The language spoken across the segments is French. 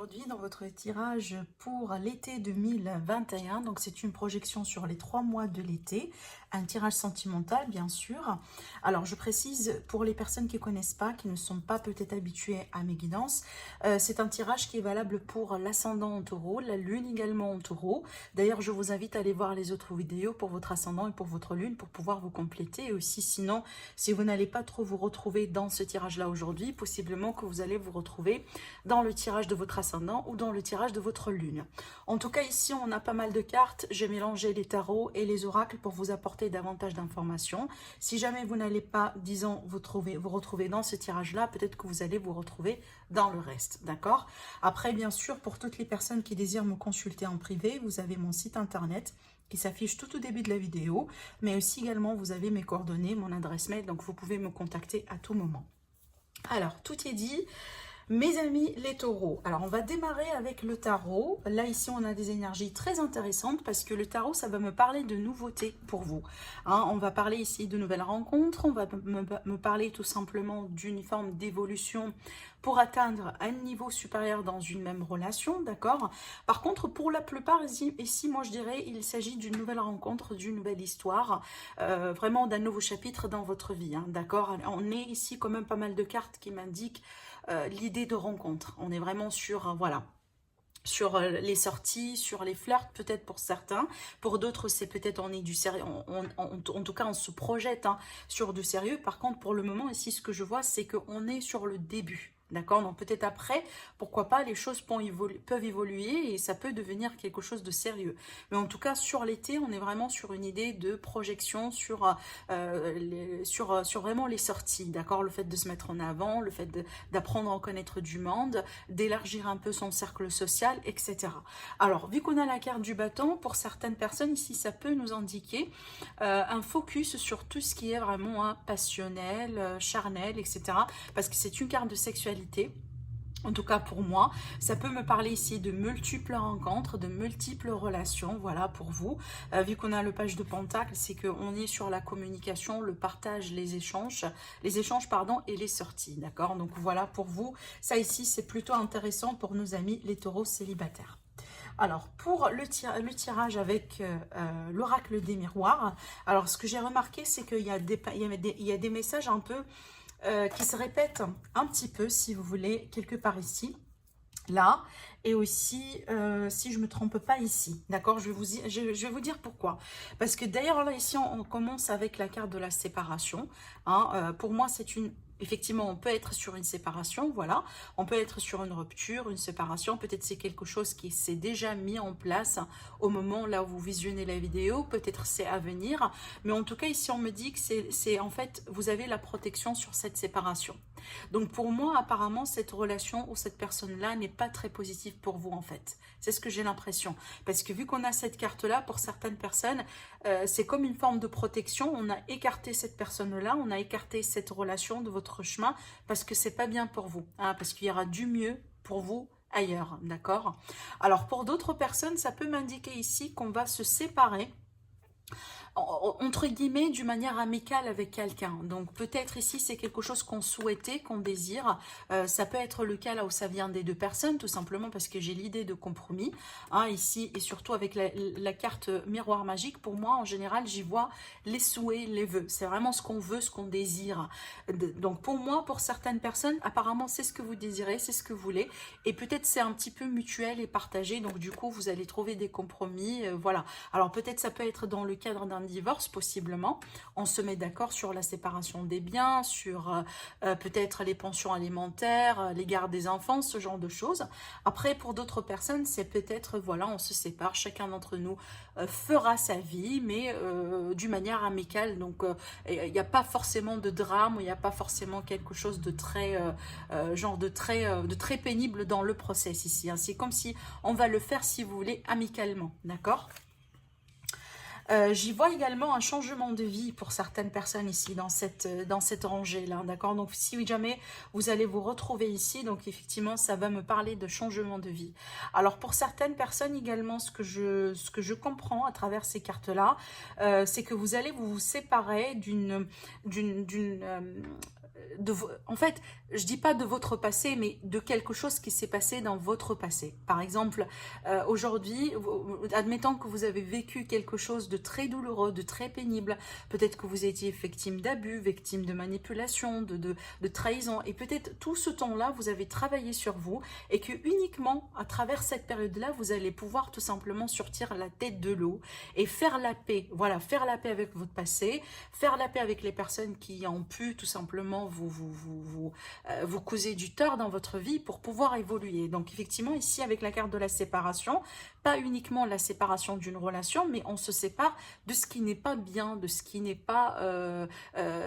aujourd'hui dans votre tirage pour l'été 2021. Donc c'est une projection sur les 3 mois de l'été, un tirage sentimental bien sûr. Alors je précise pour les personnes qui ne connaissent pas, qui ne sont pas peut-être habituées à mes guidances, c'est un tirage qui est valable pour l'ascendant en taureau, la lune également en taureau. D'ailleurs je vous invite à aller voir les autres vidéos pour votre ascendant et pour votre lune pour pouvoir vous compléter. Et aussi sinon, si vous n'allez pas trop vous retrouver dans ce tirage là aujourd'hui, possiblement que vous allez vous retrouver dans le tirage de votre ascendant ou dans le tirage de votre lune. En tout cas, ici, on a pas mal de cartes. J'ai mélangé les tarots et les oracles pour vous apporter davantage d'informations. Si jamais vous n'allez pas, disons, vous retrouver dans ce tirage-là, peut-être que vous allez vous retrouver dans le reste, d'accord? Après, bien sûr, pour toutes les personnes qui désirent me consulter en privé, vous avez mon site internet qui s'affiche tout au début de la vidéo, mais aussi également, vous avez mes coordonnées, mon adresse mail, donc vous pouvez me contacter à tout moment. Alors, tout est dit. Mes amis les taureaux, alors on va démarrer avec le tarot. Là ici on a des énergies très intéressantes parce que le tarot ça va me parler de nouveautés pour vous. On va parler ici de nouvelles rencontres, on va me parler tout simplement d'une forme d'évolution pour atteindre un niveau supérieur dans une même relation, d'accord? Par contre pour la plupart ici moi je dirais il s'agit d'une nouvelle rencontre, d'une nouvelle histoire, vraiment d'un nouveau chapitre dans votre vie, d'accord? On est ici quand même pas mal de cartes qui m'indiquent l'idée de rencontre. On est vraiment sur, voilà, sur les sorties, sur les flirts peut-être pour certains. Pour d'autres, c'est peut-être on est du sérieux, en tout cas on se projette sur du sérieux. Par contre, pour le moment, ici, ce que je vois, c'est qu'on est sur le début. D'accord? Donc peut-être après, pourquoi pas, les choses peuvent évoluer et ça peut devenir quelque chose de sérieux. Mais en tout cas, sur l'été, on est vraiment sur une idée de projection sur vraiment les sorties. D'accord? Le fait de se mettre en avant, le fait d'apprendre à connaître du monde, d'élargir un peu son cercle social, etc. Alors, vu qu'on a la carte du bâton, pour certaines personnes ici, ça peut nous indiquer un focus sur tout ce qui est vraiment passionnel, charnel, etc. Parce que c'est une carte de sexualité. En tout cas pour moi, ça peut me parler ici de multiples rencontres, de multiples relations, voilà pour vous. Vu qu'on a le page de Pentacle, c'est qu'on est sur la communication, le partage, les échanges pardon, et les sorties, d'accord? Donc voilà pour vous, ça ici c'est plutôt intéressant pour nos amis les taureaux célibataires. Alors, pour le tirage avec l'oracle des miroirs, alors ce que j'ai remarqué, c'est qu'il y a des messages un peu qui se répètent un petit peu, si vous voulez, quelque part ici, là, et aussi, si je ne me trompe pas ici, d'accord, je vais vous dire pourquoi. Parce que d'ailleurs, là, ici, on commence avec la carte de la séparation. Pour moi, c'est une... Effectivement, on peut être sur une séparation, voilà. On peut être sur une rupture, une séparation. Peut-être c'est quelque chose qui s'est déjà mis en place au moment là où vous visionnez la vidéo. Peut-être c'est à venir. Mais en tout cas, ici, on me dit que c'est en fait, vous avez la protection sur cette séparation. Donc pour moi, apparemment, cette relation ou cette personne-là n'est pas très positive pour vous en fait. C'est ce que j'ai l'impression. Parce que vu qu'on a cette carte-là, pour certaines personnes, c'est comme une forme de protection. On a écarté cette personne-là, on a écarté cette relation de votre chemin parce que c'est pas bien pour vous. Parce qu'il y aura du mieux pour vous ailleurs, d'accord? Alors pour d'autres personnes, ça peut m'indiquer ici qu'on va se séparer entre guillemets d'une manière amicale avec quelqu'un. Donc peut-être ici c'est quelque chose qu'on souhaitait, qu'on désire. Ça peut être le cas là où ça vient des deux personnes, tout simplement parce que j'ai l'idée de compromis ici, et surtout avec la carte miroir magique. Pour moi en général j'y vois les souhaits, les vœux. C'est vraiment ce qu'on veut, ce qu'on désire. Donc pour moi, pour certaines personnes, apparemment c'est ce que vous désirez, c'est ce que vous voulez, et peut-être c'est un petit peu mutuel et partagé. Donc du coup vous allez trouver des compromis, voilà. Alors peut-être ça peut être dans le cadre d'un divorce, possiblement. On se met d'accord sur la séparation des biens, sur peut-être les pensions alimentaires, les gardes des enfants, ce genre de choses. Après, pour d'autres personnes, c'est peut-être, voilà, on se sépare, chacun d'entre nous fera sa vie, mais d'une manière amicale. Donc, il n'y a pas forcément de drame, il n'y a pas forcément quelque chose de très, de très pénible dans le process ici. C'est comme si on va le faire, si vous voulez, amicalement, d'accord ? J'y vois également un changement de vie pour certaines personnes ici dans cette rangée-là, d'accord? Donc si jamais vous allez vous retrouver ici, donc effectivement ça va me parler de changement de vie. Alors pour certaines personnes également, ce que je comprends à travers ces cartes-là, c'est que vous allez vous séparer en fait, je dis pas de votre passé, mais de quelque chose qui s'est passé dans votre passé. Par exemple, aujourd'hui, admettons que vous avez vécu quelque chose de très douloureux, de très pénible. Peut-être que vous étiez victime d'abus, victime de manipulation, de trahison. Et peut-être tout ce temps-là, vous avez travaillé sur vous et que uniquement à travers cette période-là, vous allez pouvoir tout simplement sortir la tête de l'eau et faire la paix. Voilà, faire la paix avec votre passé, faire la paix avec les personnes qui ont pu tout simplement vous causer du tort dans votre vie pour pouvoir évoluer. Donc effectivement, ici avec la carte de la séparation, pas uniquement la séparation d'une relation, mais on se sépare de ce qui n'est pas bien, de ce qui n'est pas,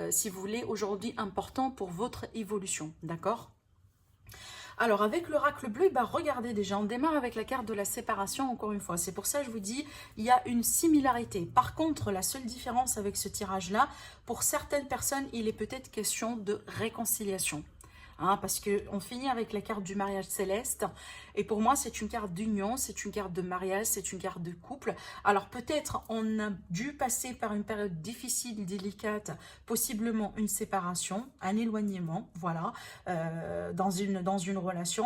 si vous voulez, aujourd'hui important pour votre évolution. D'accord ? Alors, avec l'oracle bleu, bah, regardez déjà, on démarre avec la carte de la séparation, encore une fois. C'est pour ça que je vous dis, il y a une similarité. Par contre, la seule différence avec ce tirage-là, pour certaines personnes, il est peut-être question de réconciliation. Hein, parce qu'on finit avec la carte du mariage céleste. Et pour moi, c'est une carte d'union, c'est une carte de mariage, c'est une carte de couple. Alors peut-être on a dû passer par une période difficile, délicate, possiblement une séparation, un éloignement, voilà, dans une relation,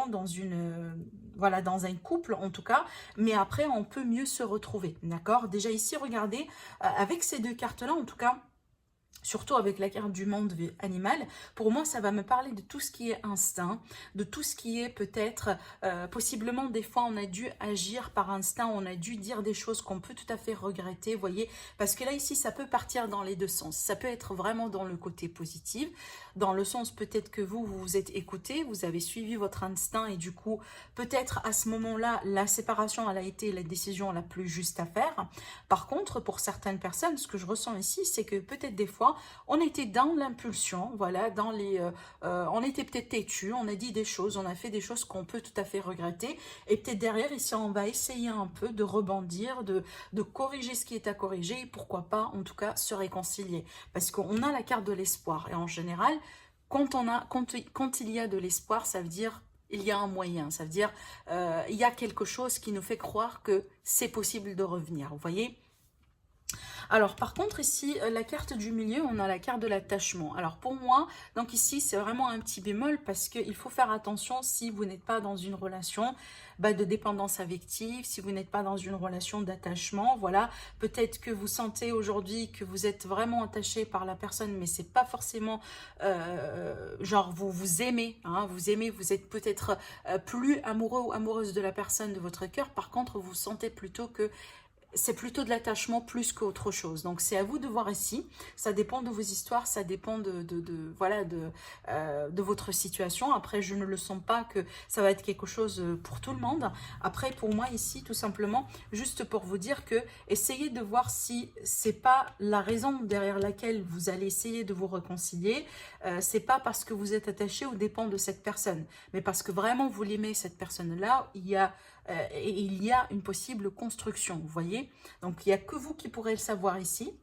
voilà, dans un couple en tout cas. Mais après, on peut mieux se retrouver, d'accord? Déjà ici, regardez, avec ces deux cartes-là, en tout cas, surtout avec la carte du monde animal, pour moi, ça va me parler de tout ce qui est instinct, de tout ce qui est peut-être, possiblement, des fois, on a dû agir par instinct, on a dû dire des choses qu'on peut tout à fait regretter, vous voyez, parce que là, ici, ça peut partir dans les deux sens. Ça peut être vraiment dans le côté positif, dans le sens peut-être que vous vous êtes écouté, vous avez suivi votre instinct et du coup, peut-être à ce moment-là, la séparation, elle a été la décision la plus juste à faire. Par contre, pour certaines personnes, ce que je ressens ici, c'est que peut-être des fois, on était dans l'impulsion, voilà, on était peut-être têtu, on a dit des choses, on a fait des choses qu'on peut tout à fait regretter, et peut-être derrière, ici, on va essayer un peu de rebondir, de corriger ce qui est à corriger, et pourquoi pas, en tout cas, se réconcilier. Parce qu'on a la carte de l'espoir, et en général, quand il y a de l'espoir, ça veut dire il y a un moyen, ça veut dire il y a quelque chose qui nous fait croire que c'est possible de revenir, vous voyez. Alors, par contre, ici, la carte du milieu, on a la carte de l'attachement. Alors, pour moi, donc ici, c'est vraiment un petit bémol parce qu'il faut faire attention si vous n'êtes pas dans une relation de dépendance affective, si vous n'êtes pas dans une relation d'attachement, voilà. Peut-être que vous sentez aujourd'hui que vous êtes vraiment attaché par la personne, mais c'est pas forcément, genre, vous aimez, hein, vous êtes peut-être plus amoureux ou amoureuse de la personne de votre cœur. Par contre, vous sentez plutôt que c'est plutôt de l'attachement plus qu'autre chose. Donc, c'est à vous de voir ici. Ça dépend de vos histoires, ça dépend voilà, de votre situation. Après, je ne le sens pas que ça va être quelque chose pour tout le monde. Après, pour moi, ici, tout simplement, juste pour vous dire que essayez de voir si c'est pas la raison derrière laquelle vous allez essayer de vous réconcilier. C'est pas parce que vous êtes attaché ou dépend de cette personne, mais parce que vraiment vous l'aimez, cette personne-là, il y a une possible construction, vous voyez. Donc, il n'y a que vous qui pourrez le savoir ici.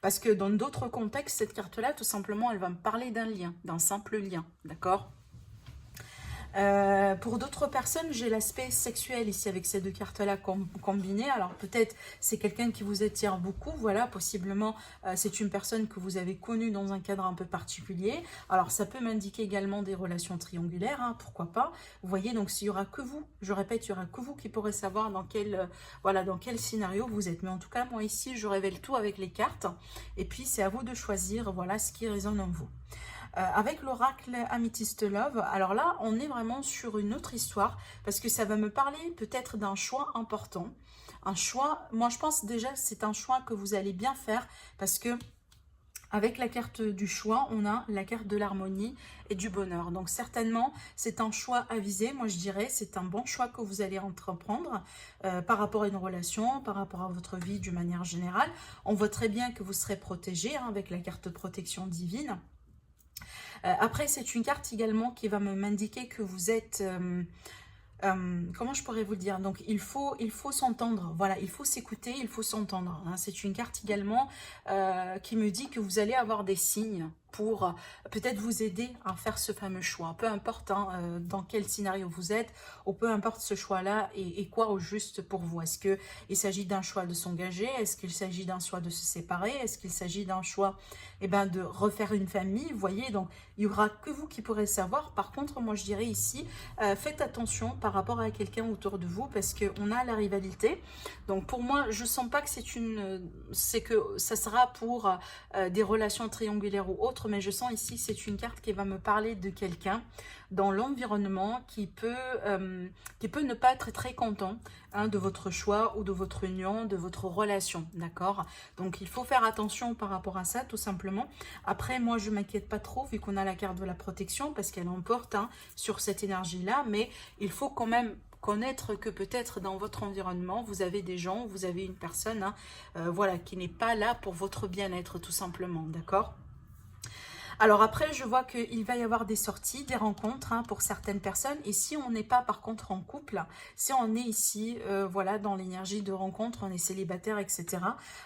Parce que dans d'autres contextes, cette carte-là, tout simplement, elle va me parler d'un lien, d'un simple lien, d'accord ? Pour d'autres personnes, j'ai l'aspect sexuel ici avec ces deux cartes-là combinées. Alors peut-être c'est quelqu'un qui vous attire beaucoup, voilà, possiblement c'est une personne que vous avez connue dans un cadre un peu particulier. Alors ça peut m'indiquer également des relations triangulaires, hein, pourquoi pas. Vous voyez, donc s'il y aura que vous, je répète, il y aura que vous qui pourrez savoir dans quel scénario vous êtes. Mais en tout cas, moi ici, je révèle tout avec les cartes. Et puis c'est à vous de choisir, voilà, ce qui résonne en vous. Avec l'oracle Amethyst Love, alors là, on est vraiment sur une autre histoire, parce que ça va me parler peut-être d'un choix important. Un choix, moi je pense déjà que c'est un choix que vous allez bien faire, parce que avec la carte du choix, on a la carte de l'harmonie et du bonheur. Donc certainement, c'est un choix avisé, moi je dirais, c'est un bon choix que vous allez entreprendre par rapport à une relation, par rapport à votre vie d'une manière générale. On voit très bien que vous serez protégé, hein, avec la carte protection divine. Après, c'est une carte également qui va m'indiquer que vous êtes... comment je pourrais vous le dire? Donc, il faut s'entendre. Voilà, il faut s'écouter, il faut s'entendre. Hein. C'est une carte également qui me dit que vous allez avoir des signes. pour peut-être vous aider à faire ce fameux choix. Peu importe hein, dans quel scénario vous êtes, ou peu importe ce choix-là et quoi au juste pour vous. Est-ce qu'il s'agit d'un choix de s'engager? Est-ce qu'il s'agit d'un choix de se séparer? Est-ce qu'il s'agit d'un choix de refaire une famille? Vous voyez, donc il n'y aura que vous qui pourrez le savoir. Par contre, moi je dirais ici, faites attention par rapport à quelqu'un autour de vous parce qu'on a la rivalité. Donc pour moi, je ne sens pas que c'est que ça sera pour des relations triangulaires ou autres, mais je sens ici c'est une carte qui va me parler de quelqu'un dans l'environnement qui peut ne pas être très content hein, de votre choix ou de votre union, de votre relation, d'accord? Donc il faut faire attention par rapport à ça tout simplement. Après moi je m'inquiète pas trop vu qu'on a la carte de la protection parce qu'elle emporte hein, sur cette énergie là, mais il faut quand même connaître que peut-être dans votre environnement, vous avez des gens, vous avez une personne hein, voilà, qui n'est pas là pour votre bien-être tout simplement, d'accord? Alors après, je vois qu'il va y avoir des sorties, des rencontres hein, pour certaines personnes. Et si on n'est pas par contre en couple, si on est ici, voilà, dans l'énergie de rencontre, on est célibataire, etc.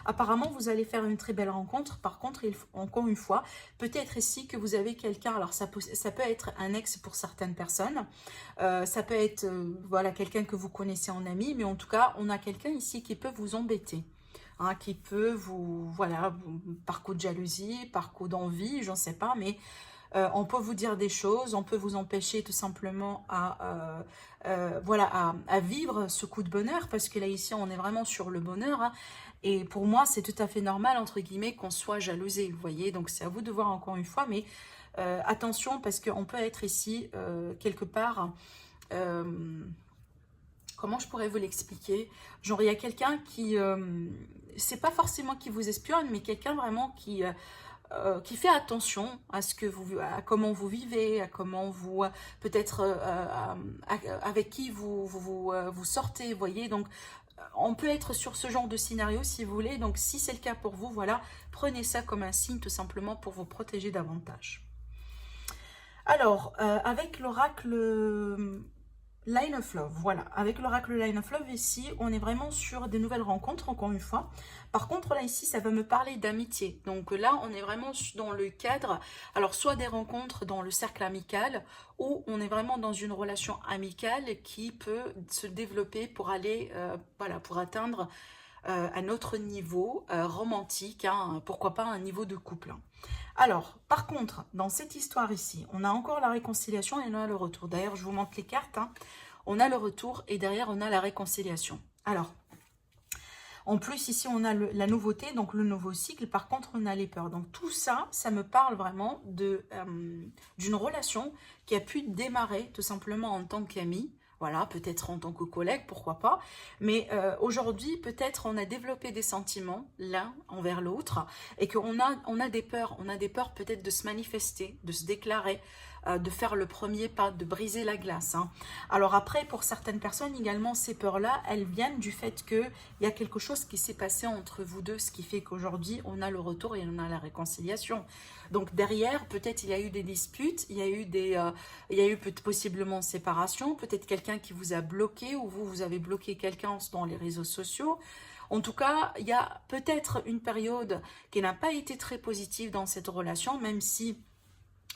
Apparemment, vous allez faire une très belle rencontre. Par contre, encore une fois, peut-être ici que vous avez quelqu'un, alors ça peut être un ex pour certaines personnes. Ça peut être, voilà, quelqu'un que vous connaissez en ami. Mais en tout cas, on a quelqu'un ici qui peut vous embêter. Hein, qui peut voilà, par coup de jalousie, par coup d'envie, j'en sais pas, mais on peut vous dire des choses, on peut vous empêcher tout simplement voilà, à vivre ce coup de bonheur, parce que là, ici, on est vraiment sur le bonheur, hein, et pour moi, c'est tout à fait normal, entre guillemets, qu'on soit jalousé, vous voyez, donc c'est à vous de voir encore une fois, mais attention, parce qu'on peut être ici, quelque part... comment je pourrais vous l'expliquer? Genre, il y a quelqu'un qui... c'est pas forcément qui vous espionne, mais quelqu'un vraiment qui fait attention à ce que à comment vous vivez, à comment vous... peut-être avec qui vous sortez, vous voyez. Donc, on peut être sur ce genre de scénario si vous voulez. Donc, si c'est le cas pour vous, voilà, prenez ça comme un signe tout simplement pour vous protéger davantage. Alors, avec l'oracle... Line of Love, voilà. Avec l'oracle Line of Love, ici, on est vraiment sur des nouvelles rencontres, encore une fois. Par contre, là, ici, ça va me parler d'amitié. Donc là, on est vraiment dans le cadre, alors soit des rencontres dans le cercle amical, ou on est vraiment dans une relation amicale qui peut se développer pour aller, voilà, pour atteindre un autre niveau romantique, hein, pourquoi pas un niveau de couple. Alors, par contre, dans cette histoire ici, on a encore la réconciliation et on a le retour. D'ailleurs, je vous montre les cartes. Hein. On a le retour et derrière, on a la réconciliation. Alors, en plus, ici, on a la nouveauté, donc le nouveau cycle. Par contre, on a les peurs. Donc, tout ça, ça me parle vraiment d'une relation qui a pu démarrer tout simplement en tant qu'ami. Voilà, peut-être en tant que collègue, pourquoi pas. Mais aujourd'hui, peut-être on a développé des sentiments l'un envers l'autre et qu'on a des peurs. On a des peurs peut-être de se manifester, de se déclarer, de faire le premier pas, de briser la glace. Hein. Alors après, pour certaines personnes également, ces peurs-là, elles viennent du fait qu'il y a quelque chose qui s'est passé entre vous deux, ce qui fait qu'aujourd'hui, on a le retour et on a la réconciliation. Donc derrière, peut-être il y a eu des disputes, il y a eu possiblement séparation, peut-être quelqu'un qui vous a bloqué ou vous avez bloqué quelqu'un dans les réseaux sociaux. En tout cas, il y a peut-être une période qui n'a pas été très positive dans cette relation, même si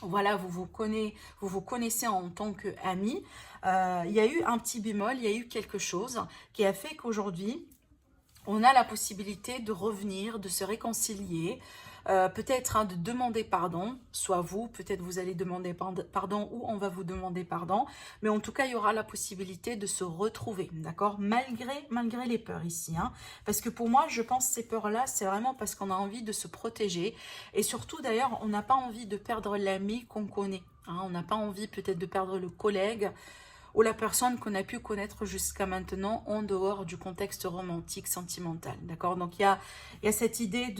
voilà, vous vous connaissez en tant qu'amis. Il y a eu un petit bémol, il y a eu quelque chose qui a fait qu'aujourd'hui, on a la possibilité de revenir, de se réconcilier, peut-être hein, de demander pardon, soit vous, peut-être vous allez demander pardon ou on va vous demander pardon, mais en tout cas, il y aura la possibilité de se retrouver, d'accord, malgré les peurs ici, hein, parce que pour moi, je pense que ces peurs-là, c'est vraiment parce qu'on a envie de se protéger, et surtout d'ailleurs, on n'a pas envie de perdre l'ami qu'on connaît, hein, on n'a pas envie peut-être de perdre le collègue, ou la personne qu'on a pu connaître jusqu'à maintenant en dehors du contexte romantique, sentimental. D'accord? Donc, il y a cette idée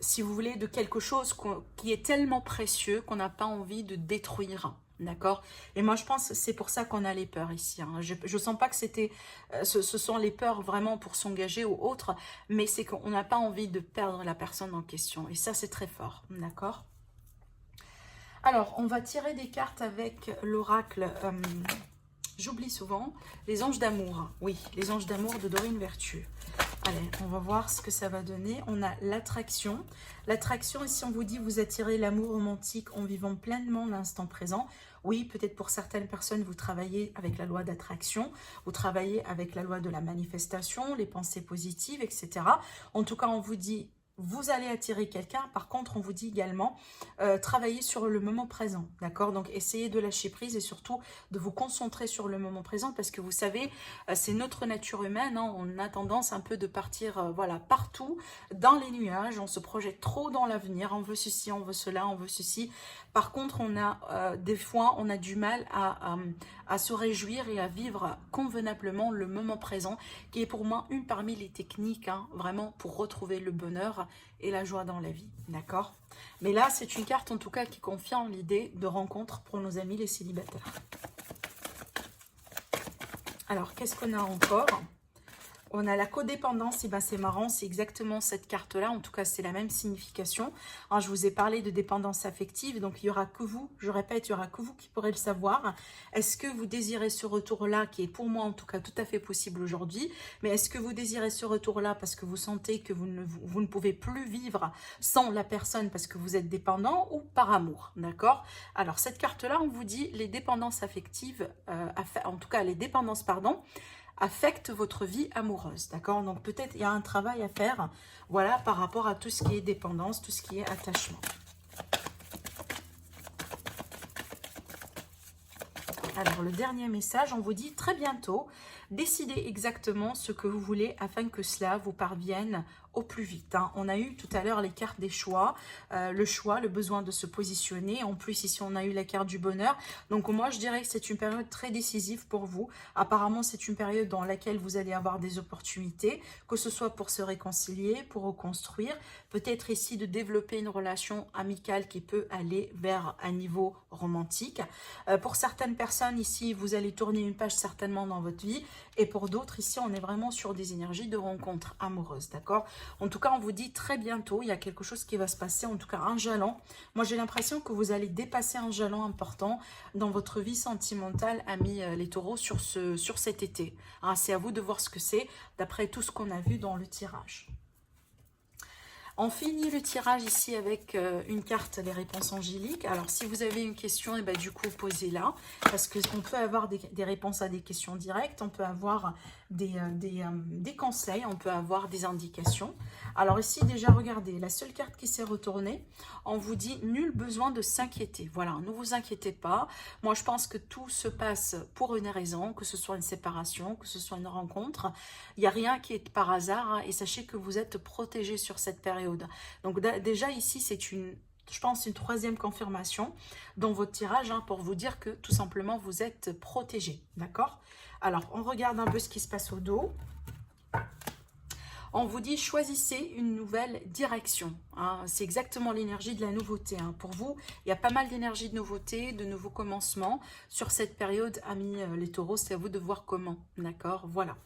si vous voulez, de quelque chose qui est tellement précieux qu'on n'a pas envie de détruire. D'accord? Et moi, je pense que c'est pour ça qu'on a les peurs ici. Hein. Je ne sens pas que ce sont les peurs vraiment pour s'engager ou autre, mais c'est qu'on n'a pas envie de perdre la personne en question. Et ça, c'est très fort. D'accord? Alors, on va tirer des cartes avec l'oracle, j'oublie souvent, les anges d'amour. Oui, les anges d'amour de Dorine Virtue. Allez, on va voir ce que ça va donner. On a l'attraction. L'attraction, ici, on vous dit, vous attirez l'amour romantique en vivant pleinement l'instant présent. Oui, peut-être pour certaines personnes, vous travaillez avec la loi d'attraction, vous travaillez avec la loi de la manifestation, les pensées positives, etc. En tout cas, on vous dit, vous allez attirer quelqu'un. Par contre, on vous dit également, travailler sur le moment présent, d'accord? Donc, essayez de lâcher prise et surtout de vous concentrer sur le moment présent parce que vous savez, c'est notre nature humaine, hein, on a tendance un peu de partir, voilà, partout dans les nuages, on se projette trop dans l'avenir, on veut ceci, on veut cela, on veut ceci. Par contre, on a des fois, on a du mal à se réjouir et à vivre convenablement le moment présent, qui est pour moi une parmi les techniques, hein, vraiment pour retrouver le bonheur et la joie dans la vie, d'accord? Mais là, c'est une carte en tout cas qui confirme l'idée de rencontre pour nos amis les célibataires. Alors, qu'est-ce qu'on a encore? On a la codépendance, et ben c'est marrant, c'est exactement cette carte-là, en tout cas c'est la même signification. Alors, je vous ai parlé de dépendance affective, donc il n'y aura que vous, je répète, il n'y aura que vous qui pourrez le savoir. Est-ce que vous désirez ce retour-là, qui est pour moi en tout cas tout à fait possible aujourd'hui, mais est-ce que vous désirez ce retour-là parce que vous sentez que vous ne pouvez plus vivre sans la personne parce que vous êtes dépendant ou par amour, d'accord? Alors cette carte-là, on vous dit les dépendances affectives, en tout cas les dépendances, pardon, affecte votre vie amoureuse, d'accord? Donc peut-être il y a un travail à faire, voilà, par rapport à tout ce qui est dépendance, tout ce qui est attachement. Alors le dernier message, on vous dit très bientôt, décidez exactement ce que vous voulez afin que cela vous parvienne au plus vite, hein. On a eu tout à l'heure les cartes des choix, le besoin de se positionner. En plus, ici, on a eu la carte du bonheur. Donc, moi, je dirais que c'est une période très décisive pour vous. Apparemment, c'est une période dans laquelle vous allez avoir des opportunités, que ce soit pour se réconcilier, pour reconstruire. Peut-être ici de développer une relation amicale qui peut aller vers un niveau romantique. Pour certaines personnes, ici, vous allez tourner une page certainement dans votre vie. Et pour d'autres, ici, on est vraiment sur des énergies de rencontre amoureuse, d'accord? En tout cas, on vous dit très bientôt, il y a quelque chose qui va se passer, en tout cas un jalon. Moi, j'ai l'impression que vous allez dépasser un jalon important dans votre vie sentimentale, amis les taureaux, sur cet été. Hein, c'est à vous de voir ce que c'est, d'après tout ce qu'on a vu dans le tirage. On finit le tirage ici avec une carte des réponses angéliques. Alors, si vous avez une question, et ben, du coup, posez-la. Parce qu'on peut avoir des réponses à des questions directes. On peut avoir des conseils. On peut avoir des indications. Alors ici, déjà, regardez. La seule carte qui s'est retournée, on vous dit « Nul besoin de s'inquiéter ». Voilà, ne vous inquiétez pas. Moi, je pense que tout se passe pour une raison, que ce soit une séparation, que ce soit une rencontre. Il n'y a rien qui est par hasard. Hein, et sachez que vous êtes protégés sur cette période. Donc déjà ici c'est je pense une troisième confirmation dans votre tirage, hein, pour vous dire que tout simplement vous êtes protégé, d'accord? Alors on regarde un peu ce qui se passe au dos. On vous dit choisissez une nouvelle direction, hein. C'est exactement l'énergie de la nouveauté, hein. Pour vous, il y a pas mal d'énergie de nouveauté, de nouveaux commencements sur cette période, amis les taureaux. C'est à vous de voir comment, d'accord? Voilà.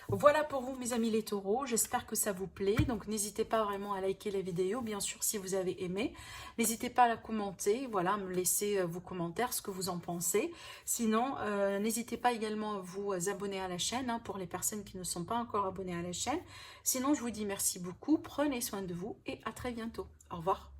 Voilà pour vous mes amis les taureaux, j'espère que ça vous plaît. Donc n'hésitez pas vraiment à liker la vidéo, bien sûr si vous avez aimé. N'hésitez pas à la commenter, voilà, me laisser vos commentaires, ce que vous en pensez. Sinon, n'hésitez pas également à vous abonner à la chaîne, hein, pour les personnes qui ne sont pas encore abonnées à la chaîne. Sinon, je vous dis merci beaucoup, prenez soin de vous et à très bientôt. Au revoir.